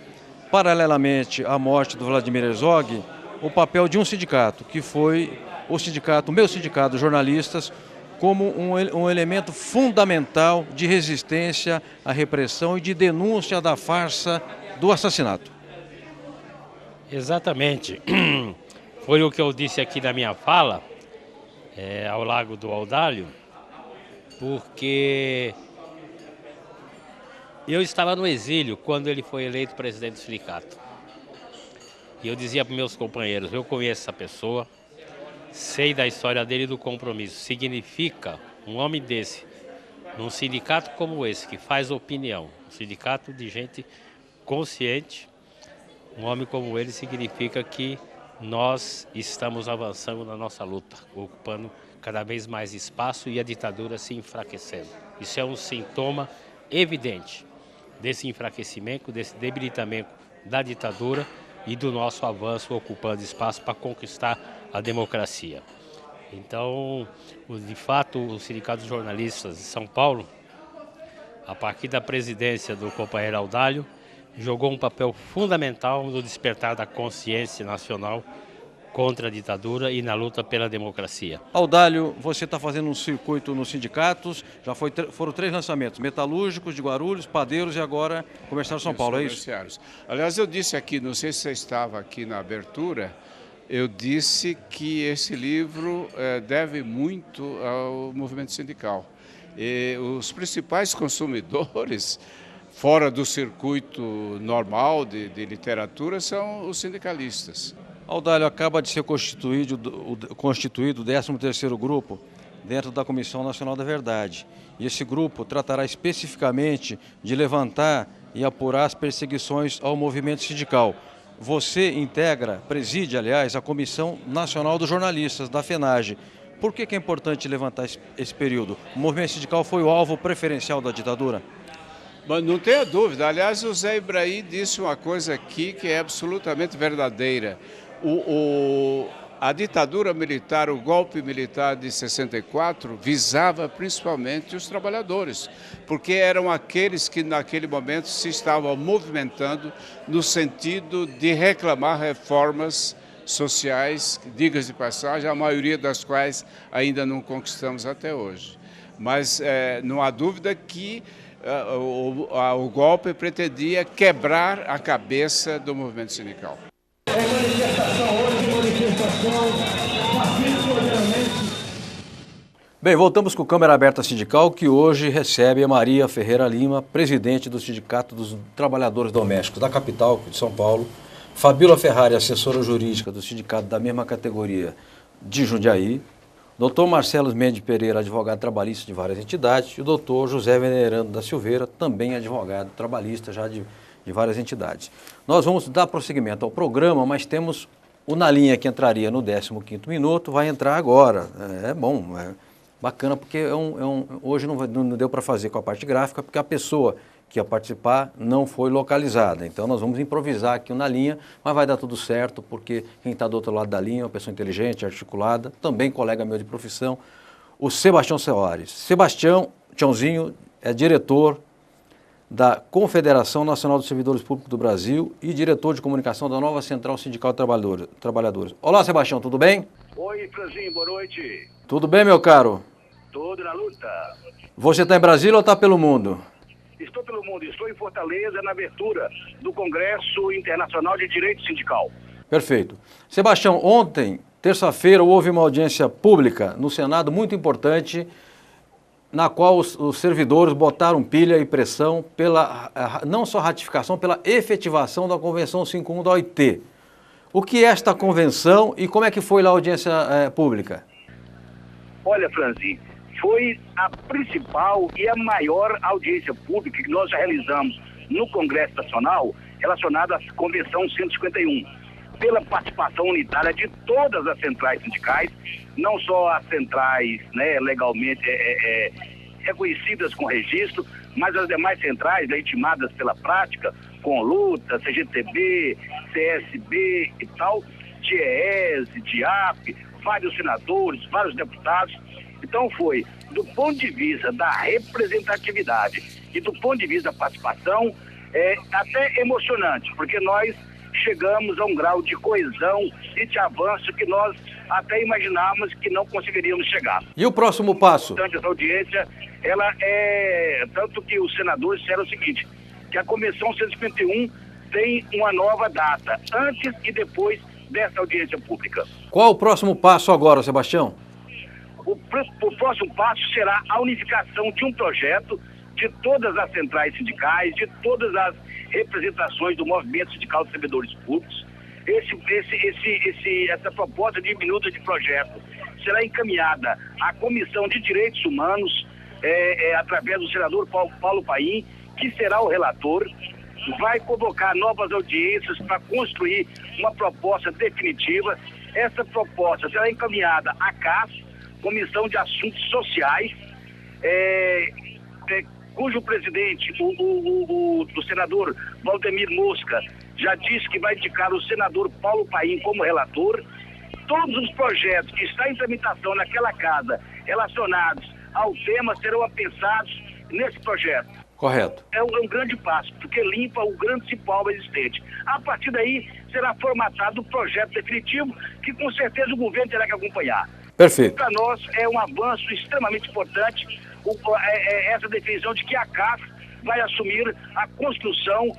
paralelamente à morte do Vladimir Herzog, o papel de um sindicato, que foi o meu sindicato de jornalistas, como um elemento fundamental de resistência à repressão e de denúncia da farsa do assassinato.
Exatamente. Foi o que eu disse aqui na minha fala, ao Largo do Audálio, porque eu estava no exílio quando ele foi eleito presidente do sindicato. E eu dizia para meus companheiros, eu conheço essa pessoa, sei da história dele e do compromisso. Significa um homem desse, num sindicato como esse, que faz opinião, um sindicato de gente consciente, um homem como ele significa que nós estamos avançando na nossa luta, ocupando cada vez mais espaço e a ditadura se enfraquecendo. Isso é um sintoma evidente desse enfraquecimento, desse debilitamento da ditadura e do nosso avanço ocupando espaço para conquistar a democracia. Então, de fato, o Sindicato dos Jornalistas de São Paulo, a partir da presidência do companheiro Audálio, jogou um papel fundamental no despertar da consciência nacional contra a ditadura e na luta pela democracia.
Audálio, você está fazendo um circuito nos sindicatos, já foram 3 lançamentos, Metalúrgicos de Guarulhos, Padeiros e agora Comerciários de São Paulo, é isso?
Aliás, eu disse aqui, não sei se você estava aqui na abertura, eu disse que esse livro deve muito ao movimento sindical. E os principais consumidores, fora do circuito normal de literatura, são os sindicalistas.
Audálio, acaba de ser constituído o 13º grupo dentro da Comissão Nacional da Verdade. E esse grupo tratará especificamente de levantar e apurar as perseguições ao movimento sindical. Você preside, aliás, a Comissão Nacional dos Jornalistas, da FENAGE. Por que é importante levantar esse período? O movimento sindical foi o alvo preferencial da ditadura?
Mas não tenha dúvida. Aliás, o Zé Ibrahim disse uma coisa aqui que é absolutamente verdadeira. A ditadura militar, o golpe militar de 64, visava principalmente os trabalhadores, porque eram aqueles que naquele momento se estavam movimentando no sentido de reclamar reformas sociais, diga-se de passagem, a maioria das quais ainda não conquistamos até hoje. Mas não há dúvida que o golpe pretendia quebrar a cabeça do movimento sindical.
Bem, voltamos com o Câmara Aberta Sindical, que hoje recebe a Maria Ferreira Lima, presidente do Sindicato dos Trabalhadores Domésticos da capital de São Paulo, Fabíola Ferrari, assessora jurídica do sindicato da mesma categoria de Jundiaí, Dr. Marcelo Mendes Pereira, advogado trabalhista de várias entidades, e o Dr. José Venerando da Silveira, também advogado trabalhista já de várias entidades. Nós vamos dar prosseguimento ao programa, mas temos o Na Linha, que entraria no 15º minuto, vai entrar agora. É bom, é bacana, porque hoje não deu para fazer com a parte gráfica, porque a pessoa que ia participar não foi localizada. Então nós vamos improvisar aqui Na Linha, mas vai dar tudo certo, porque quem está do outro lado da linha é uma pessoa inteligente, articulada, também colega meu de profissão, o Sebastião Soares. Sebastião, Tchãozinho, é diretor da Confederação Nacional dos Servidores Públicos do Brasil e diretor de comunicação da nova Central Sindical de Trabalhadores. Olá, Sebastião, tudo bem?
Oi, Franzinho, boa noite.
Tudo bem, meu caro?
Tudo na luta.
Você está em Brasília ou está pelo mundo?
Estou pelo mundo, estou em Fortaleza na abertura do Congresso Internacional de Direito Sindical.
Perfeito. Sebastião, ontem, terça-feira, houve uma audiência pública no Senado muito importante, na qual os servidores botaram pilha e pressão pela, não só ratificação, pela efetivação da Convenção 51 da OIT. O que é esta convenção e como é que foi lá a audiência pública?
Olha, Franzinho, foi a principal e a maior audiência pública que nós já realizamos no Congresso Nacional relacionada à Convenção 151, pela participação unitária de todas as centrais sindicais, não só as centrais, né, legalmente reconhecidas com registro, mas as demais centrais legitimadas pela prática, com luta, CGTB, CSB e tal, DIEESE, DIAP, vários senadores, vários deputados. Então foi, do ponto de vista da representatividade e do ponto de vista da participação, até emocionante, porque nós chegamos a um grau de coesão e de avanço que nós até imaginávamos que não conseguiríamos chegar.
E o próximo passo?
Portanto, essa audiência, ela é... Tanto que os senadores disseram o seguinte, que a Convenção 151 tem uma nova data, antes e depois dessa audiência pública.
Qual o próximo passo agora, Sebastião?
O próximo passo será a unificação de um projeto de todas as centrais sindicais, de todas as representações do movimento sindical dos servidores públicos. Essa proposta de minuta de projeto será encaminhada à Comissão de Direitos Humanos, através do senador Paulo Paim, que será o relator, vai convocar novas audiências para construir uma proposta definitiva. Essa proposta será encaminhada à CAS, Comissão de Assuntos Sociais, cujo presidente, o senador Valdemir Mosca, já disse que vai indicar o senador Paulo Paim como relator. Todos os projetos que estão em tramitação naquela casa relacionados ao tema serão apensados nesse projeto.
Correto.
É um grande passo, porque limpa o grande cipó existente. A partir daí, será formatado o projeto definitivo, que com certeza o governo terá que acompanhar.
Perfeito.
Para nós é um avanço extremamente importante essa definição de que a CAF vai assumir a construção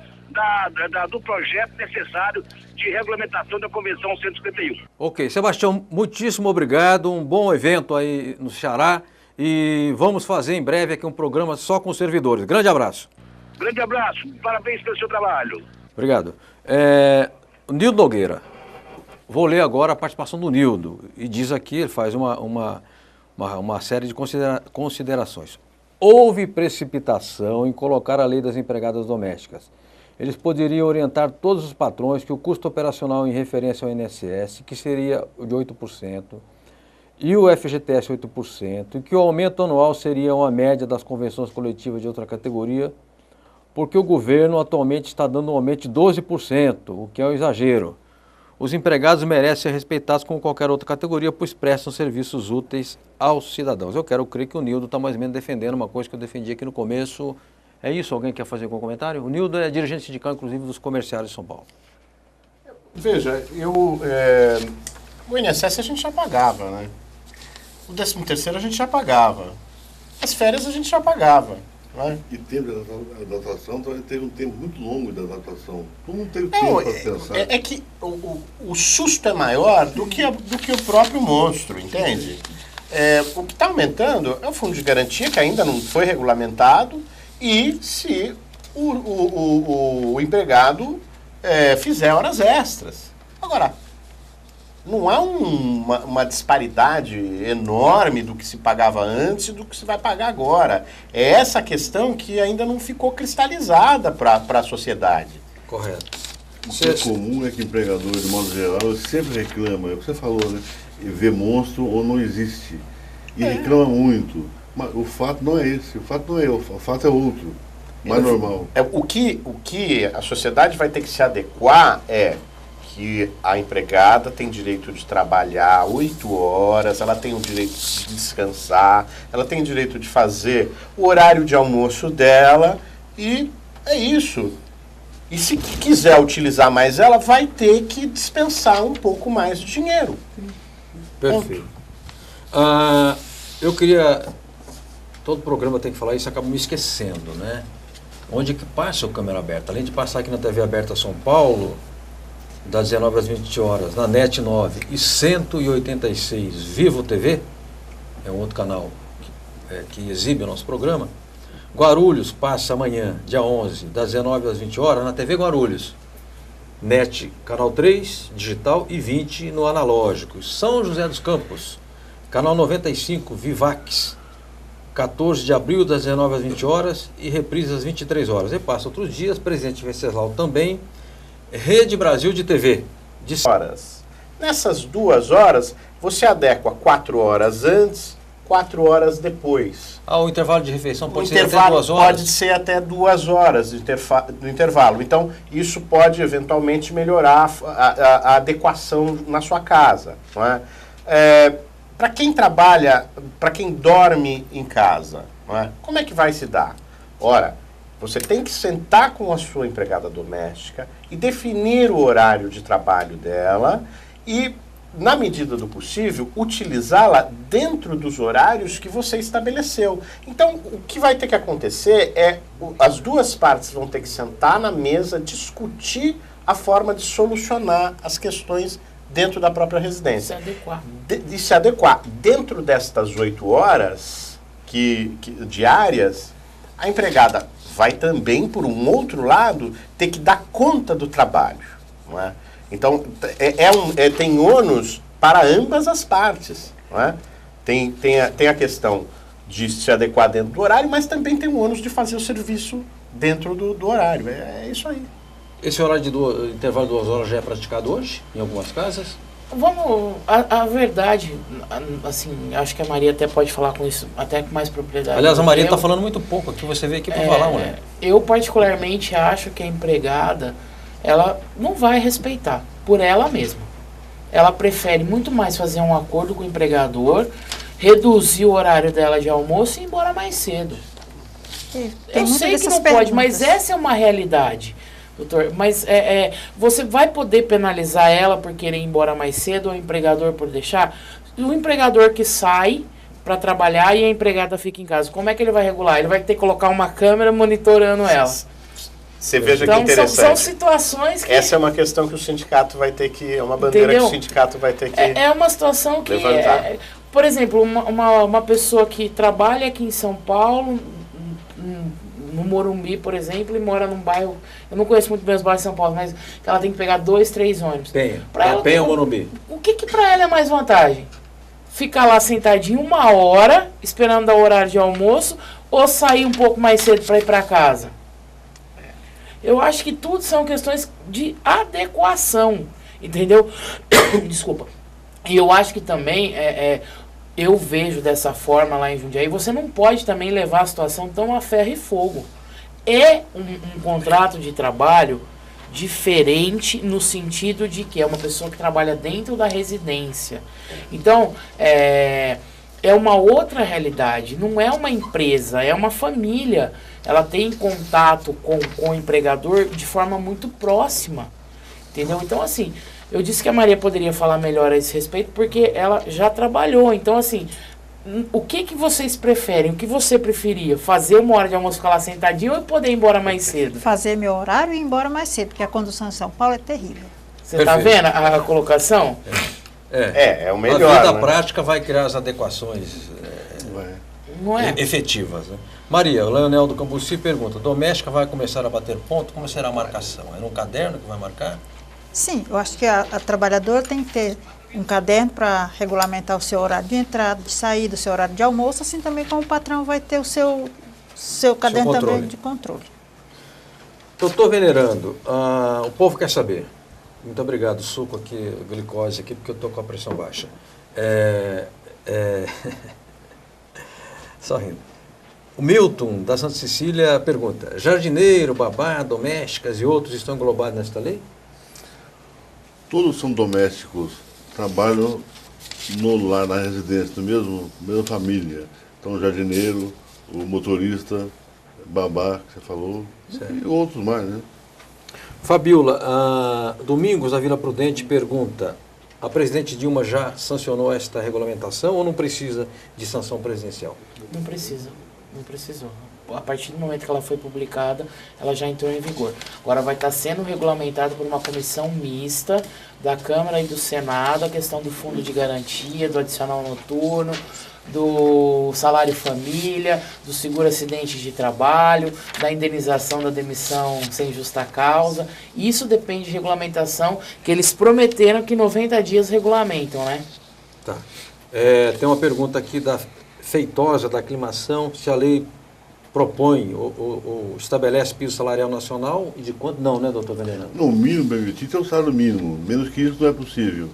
do projeto necessário de regulamentação da Convenção 151.
Ok, Sebastião, muitíssimo obrigado, um bom evento aí no Ceará e vamos fazer em breve aqui um programa só com servidores. Grande abraço.
Grande abraço, parabéns pelo seu trabalho.
Obrigado. Nildo Nogueira, vou ler agora a participação do Nildo e diz aqui, ele faz uma série de considerações. Houve precipitação em colocar a lei das empregadas domésticas. Eles poderiam orientar todos os patrões que o custo operacional em referência ao INSS, que seria de 8%, e o FGTS 8%, e que o aumento anual seria uma média das convenções coletivas de outra categoria, porque o governo atualmente está dando um aumento de 12%, o que é um exagero. Os empregados merecem ser respeitados como qualquer outra categoria, pois prestam serviços úteis aos cidadãos. Eu quero crer que o Nildo está mais ou menos defendendo uma coisa que eu defendi aqui no começo. É isso? Alguém quer fazer algum comentário? O Nildo é dirigente sindical, inclusive, dos comerciários de São Paulo.
Veja, o INSS a gente já pagava, né? O 13º a gente já pagava. As férias a gente já pagava. Né?
E teve a adaptação, teve um tempo muito longo de adaptação. Todo mundo teve tempo para pensar.
É que o susto é maior do que o próprio monstro, entende? O que está aumentando é o fundo de garantia, que ainda não foi regulamentado, e se o empregado fizer horas extras. Agora, não há uma disparidade enorme do que se pagava antes e do que se vai pagar agora. É essa questão que ainda não ficou cristalizada para a sociedade.
Correto.
O que é comum é que empregadores, de modo geral, sempre reclamam, é o que você falou, né? Vê monstro ou não existe. E reclama muito. Mas o fato não é esse, o fato é outro, mais normal.
O que a sociedade vai ter que se adequar é que a empregada tem direito de trabalhar 8 horas, ela tem o direito de descansar, ela tem o direito de fazer o horário de almoço dela, e é isso. E se quiser utilizar mais ela, vai ter que dispensar um pouco mais de dinheiro.
Perfeito. Eu queria... Todo programa tem que falar isso, acaba me esquecendo, né? Onde que passa o Câmera Aberta? Além de passar aqui na TV Aberta São Paulo, das 19 às 20 horas, na NET 9 e 186 Vivo TV, é um outro canal que exibe o nosso programa. Guarulhos passa amanhã, dia 11, das 19 às 20 horas, na TV Guarulhos. NET, canal 3, digital, e 20 no analógico. São José dos Campos, canal 95, Vivax, 14 de abril, das 19 às 20 horas, e reprise às 23 horas. E passa outros dias, Presidente Venceslau também, Rede Brasil de TV.
Horas. Nessas 2 horas, você adequa 4 horas antes, 4 horas depois.
O intervalo de refeição pode ser até 2 horas?
Pode ser até 2 horas do intervalo. Então, isso pode eventualmente melhorar a adequação na sua casa. Não é? Para quem trabalha, para quem dorme em casa, não é? Como é que vai se dar? Ora, você tem que sentar com a sua empregada doméstica e definir o horário de trabalho dela e, na medida do possível, utilizá-la dentro dos horários que você estabeleceu. Então, o que vai ter que acontecer é as duas partes vão ter que sentar na mesa, discutir a forma de solucionar as questões dentro da própria residência.
Se adequar.
De se adequar. Dentro destas 8 horas diárias, a empregada vai também, por um outro lado, ter que dar conta do trabalho. Não é? Então, tem ônus para ambas as partes. Não é? Tem a questão de se adequar dentro do horário, mas também tem o ônus de fazer o serviço dentro do horário. É isso aí.
Esse horário de intervalo de 2 horas já é praticado hoje, em algumas casas?
A verdade, assim, acho que a Maria até pode falar com isso, até com mais propriedade.
Aliás, a Maria está falando muito pouco aqui, você veio aqui para falar, mulher.
Eu particularmente acho que a empregada, ela não vai respeitar, por ela mesma. Ela prefere muito mais fazer um acordo com o empregador, reduzir o horário dela de almoço e ir embora mais cedo. Eu sei que não pode, mas essa é uma realidade. Doutor, mas você vai poder penalizar ela por querer ir embora mais cedo ou o empregador por deixar? O empregador que sai para trabalhar e a empregada fica em casa, como é que ele vai regular? Ele vai ter que colocar uma câmera monitorando ela.
Você veja
então,
que interessante.
São situações que...
Essa é uma questão que o sindicato vai ter que... É uma bandeira que o sindicato vai ter que
É uma situação que... por exemplo, uma pessoa que trabalha aqui em São Paulo... no Morumbi, por exemplo, e mora num bairro, eu não conheço muito bem os bairros de São Paulo, mas que ela tem que pegar 2, 3 ônibus.
Penha ou Morumbi?
O que pra ela é mais vantagem? Ficar lá sentadinho 1 hora, esperando dar o horário de almoço, ou sair um pouco mais cedo para ir para casa? Eu acho que tudo são questões de adequação, entendeu? Desculpa. E eu acho que também eu vejo dessa forma lá em Jundiaí, você não pode também levar a situação tão a ferro e fogo. É um contrato de trabalho diferente no sentido de que é uma pessoa que trabalha dentro da residência. Então, é uma outra realidade, não é uma empresa, é uma família. Ela tem contato com o empregador de forma muito próxima, entendeu? Então, assim... Eu disse que a Maria poderia falar melhor a esse respeito, porque ela já trabalhou. Então, assim, o que vocês preferem? O que você preferia? Fazer 1 hora de almoço, ficar lá sentadinho ou poder ir embora mais cedo?
Fazer meu horário e ir embora mais cedo, porque a condução em São Paulo é terrível.
Você está vendo a colocação?
É o melhor.
A vida prática vai criar as adequações efetivas. Né? Maria, o Leonel do Cambuci pergunta, doméstica vai começar a bater ponto? Como será a marcação? É num caderno que vai marcar?
Sim, eu acho que a trabalhadora tem que ter um caderno para regulamentar o seu horário de entrada, de saída, o seu horário de almoço, assim também como o patrão vai ter o seu caderno também de controle.
Doutor Venerando, o povo quer saber. Muito obrigado, suco aqui, glicose aqui, porque eu estou com a pressão baixa. Só rindo. O Milton, da Santa Cecília, pergunta, jardineiro, babá, domésticas e outros estão englobados nesta lei?
Todos são domésticos, trabalham no lar, na residência, mesma família. Então, o jardineiro, o motorista, babá, que você falou, e outros mais, né?
Fabiola, Domingos, da Vila Prudente, pergunta, a presidente Dilma já sancionou esta regulamentação ou não precisa de sanção presidencial?
Não precisa, não precisou. A partir do momento que ela foi publicada, ela já entrou em vigor. Agora vai estar sendo regulamentado por uma comissão mista da Câmara e do Senado, a questão do fundo de garantia, do adicional noturno, do salário família, do seguro acidente de trabalho, da indenização da demissão sem justa causa. Isso depende de regulamentação, que eles prometeram que em 90 dias regulamentam, né?
Tá. Tem uma pergunta aqui da Feitosa, da Aclimação, se a lei propõe ou estabelece piso salarial nacional e de quanto? Não, né, doutor Venerando?
No mínimo permitido é o salário mínimo, menos que isso não é possível.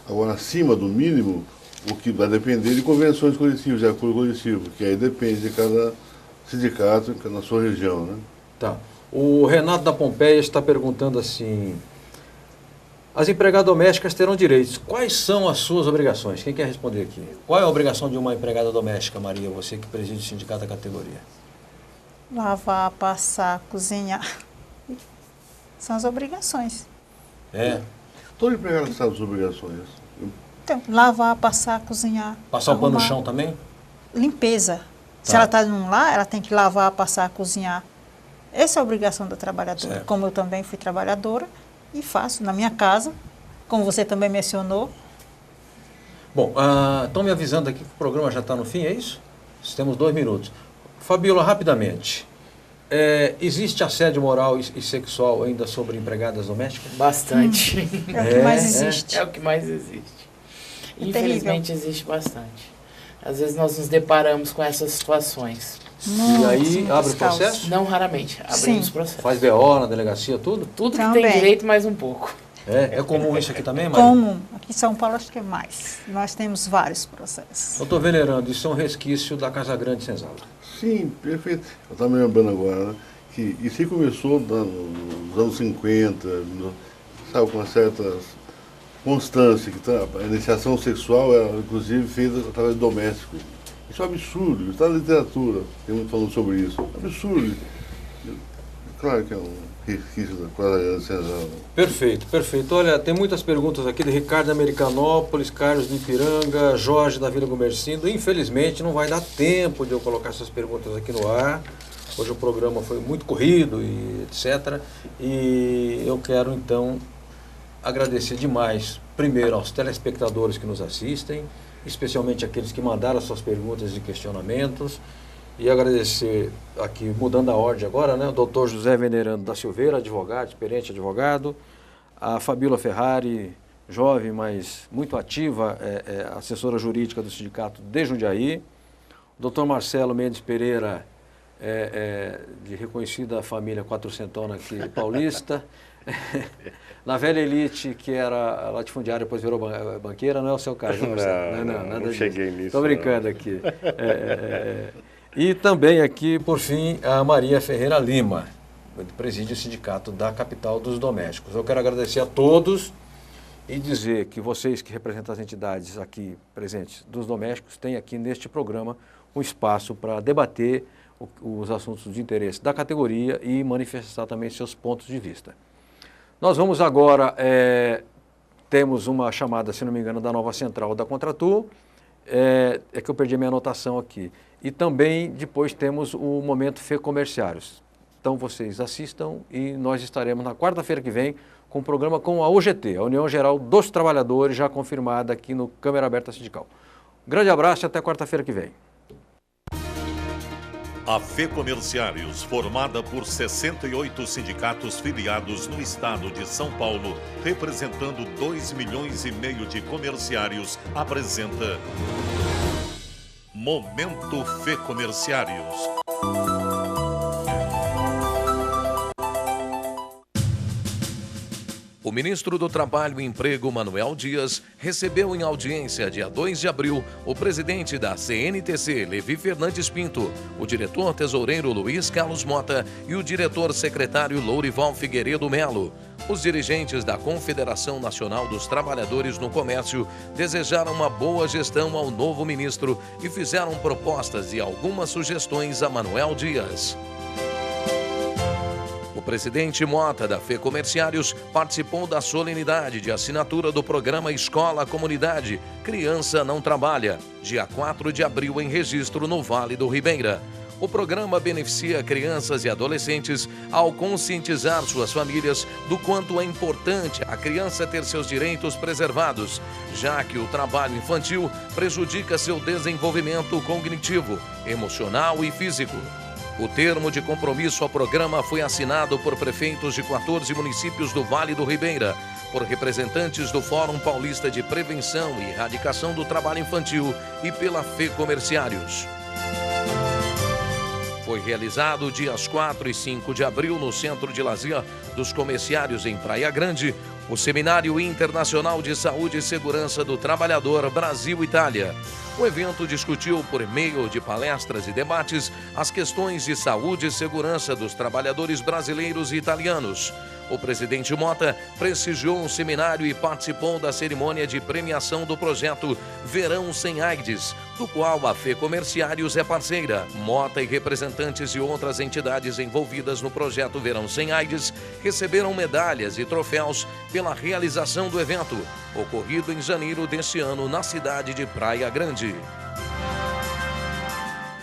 Agora, acima do mínimo, o que vai depender de convenções coletivas, de acordo coletivo, que aí depende de cada sindicato na sua região, né?
Tá. O Renato da Pompeia está perguntando assim, As empregadas domésticas terão direitos. Quais são as suas obrigações? Quem quer responder aqui? Qual é a obrigação de uma empregada doméstica, Maria, você que preside o sindicato da categoria?
Lavar, passar, cozinhar. São as obrigações.
Todo empregado sabe as obrigações.
Então, lavar, passar, cozinhar.
Passar o pano no
arrumar.
chão também?
Limpeza. Se
Tá.
ela está num lar, ela tem que lavar, passar, cozinhar. Essa é a obrigação da trabalhadora.
Certo.
Como eu também fui trabalhadora e faço na minha casa, como você também mencionou.
Bom, estão me avisando aqui que o programa já está no fim, é isso? Temos 2 minutos. Fabiola, rapidamente. Existe assédio moral e sexual ainda sobre empregadas domésticas?
Bastante.
É o que mais existe.
É o que mais existe.
É
Infelizmente existe bastante. Às vezes nós nos deparamos com essas situações.
E aí
Muitos
abre o
casos.
processo?
Não raramente. Abrimos
Sim.
processos.
Faz BO na delegacia, tudo?
Tudo que
Também.
tem direito, mais um pouco.
É comum isso aqui também, Maria?
Comum. Aqui em São Paulo acho que é mais. Nós temos vários processos.
Doutor Venerando, isso é um resquício da Casa Grande Senzala.
Sim, perfeito. Eu estava me lembrando agora, né, que isso aí começou nos anos 50, sabe, com uma certa constância, que a iniciação sexual era, inclusive, feita através do doméstico. Isso é um absurdo, isso está na literatura, tem muito falando sobre isso. Absurdo. Claro que é um resquício da Casa Grande Senzala.
Perfeito, perfeito. Olha, tem muitas perguntas aqui de Ricardo de Americanópolis, Carlos de Ipiranga, Jorge da Vila Gomercindo. Infelizmente não vai dar tempo de eu colocar essas perguntas aqui no ar. Hoje o programa foi muito corrido e etc. E eu quero então agradecer demais, primeiro aos telespectadores que nos assistem, especialmente aqueles que mandaram suas perguntas e questionamentos. E agradecer aqui, mudando a ordem agora, né, o doutor José Venerando da Silveira, advogado, experiente advogado, a Fabiola Ferrari, jovem, mas muito ativa, assessora jurídica do Sindicato de Jundiaí, o doutor Marcelo Mendes Pereira, de reconhecida família quatrocentona aqui paulista, na velha elite, que era latifundiária, depois virou banqueira, não é o seu caso, não, Marcelo? Não, nada disso.
Cheguei nisso.
Estou brincando aqui. E também aqui, por fim, a Maria Ferreira Lima, que preside o Sindicato da Capital dos Domésticos. Eu quero agradecer a todos e dizer que vocês que representam as entidades aqui presentes dos domésticos têm aqui neste programa um espaço para debater os assuntos de interesse da categoria e manifestar também seus pontos de vista. Nós vamos agora, temos uma chamada, se não me engano, da nova central da Contratur, que eu perdi a minha anotação aqui. E também depois temos o Momento Fê Comerciários. Então vocês assistam e nós estaremos na quarta-feira que vem com um programa com a UGT, a União Geral dos Trabalhadores, já confirmada aqui no Câmara Aberta Sindical. Grande abraço e até quarta-feira que vem.
A Fê Comerciários, formada por 68 sindicatos filiados no estado de São Paulo, representando 2,5 milhões de comerciários, apresenta Momento Fê Comerciários. O ministro do Trabalho e Emprego, Manuel Dias, recebeu em audiência, dia 2 de abril, o presidente da CNTC, Levi Fernandes Pinto, o diretor tesoureiro Luiz Carlos Mota e o diretor-secretário Lourival Figueiredo Melo. Os dirigentes da Confederação Nacional dos Trabalhadores no Comércio desejaram uma boa gestão ao novo ministro e fizeram propostas e algumas sugestões a Manuel Dias. O presidente Mota, da Fê Comerciários, participou da solenidade de assinatura do programa Escola Comunidade Criança Não Trabalha, dia 4 de abril em Registro, no Vale do Ribeira. O programa beneficia crianças e adolescentes ao conscientizar suas famílias do quanto é importante a criança ter seus direitos preservados, já que o trabalho infantil prejudica seu desenvolvimento cognitivo, emocional e físico. O termo de compromisso ao programa foi assinado por prefeitos de 14 municípios do Vale do Ribeira, por representantes do Fórum Paulista de Prevenção e Erradicação do Trabalho Infantil e pela Fê Comerciários. Foi realizado dias 4 e 5 de abril no Centro de Lazer dos Comerciários em Praia Grande, o Seminário Internacional de Saúde e Segurança do Trabalhador Brasil-Itália. O evento discutiu, por meio de palestras e debates, as questões de saúde e segurança dos trabalhadores brasileiros e italianos. O presidente Mota prestigiou um seminário e participou da cerimônia de premiação do projeto Verão Sem AIDS, do qual a FEComérciários é parceira. Mota e representantes de outras entidades envolvidas no projeto Verão Sem AIDS receberam medalhas e troféus pela realização do evento, ocorrido em janeiro deste ano na cidade de Praia Grande.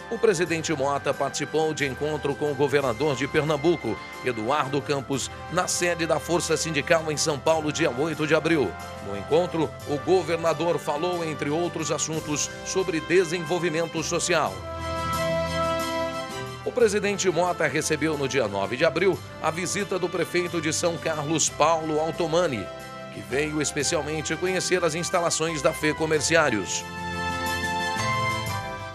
O presidente Mota participou de encontro com o governador de Pernambuco, Eduardo Campos, na sede da Força Sindical em São Paulo, dia 8 de abril. No encontro, o governador falou, entre outros assuntos, sobre desenvolvimento social. O presidente Mota recebeu no dia 9 de abril a visita do prefeito de São Carlos, Paulo Altomani, que veio especialmente conhecer as instalações da FEComérciários.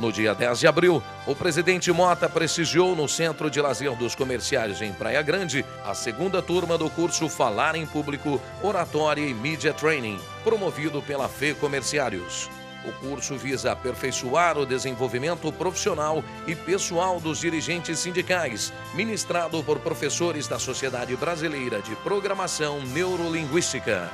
No dia 10 de abril, o presidente Mota prestigiou no Centro de Lazer dos Comerciários em Praia Grande a segunda turma do curso Falar em Público, Oratória e Media Training, promovido pela FEComérciários. O curso visa aperfeiçoar o desenvolvimento profissional e pessoal dos dirigentes sindicais, ministrado por professores da Sociedade Brasileira de Programação Neurolinguística.